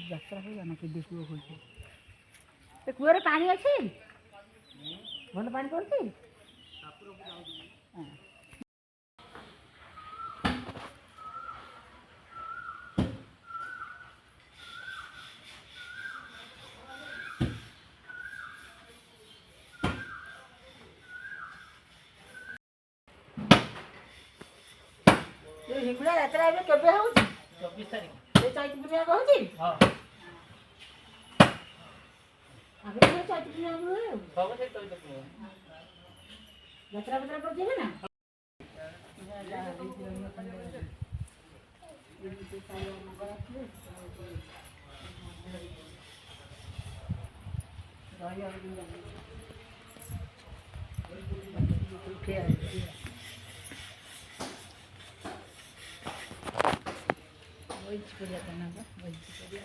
ଯାତ୍ରା ହୁଏ ନା କେବେ କୂଅ ଖୋଲିଛି ସେ କୂଅରେ ପାଣି ଅଛି ଭଲ ପାଣି ପଡ଼ୁଛି ହିଙ୍ଗୁଳା ଯାତ୍ରା ଏବେ କେବେ ହେଉଛି 24 ତାରିଖ ସେ ଚୈତ ପୂର୍ଣ୍ଣିମା କହୁଛି ହଁ ଆଗରୁ ଚୈତ ପୂର୍ଣ୍ଣିମା ହୁଏ ଆଉ ସବୁ ସେ ଚୈତ ପୂର୍ଣ୍ଣିମା ଯାତ୍ରା ଫାତ୍ରା କରୁଛି ନା वही पूजा करना था वही पूजा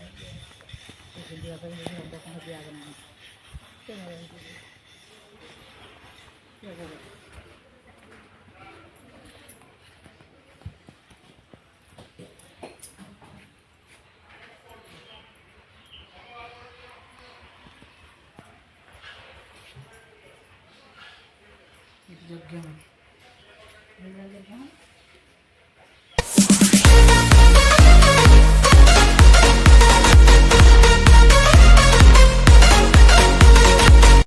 करेंगे कहाँ दिया बनाना यज्ञ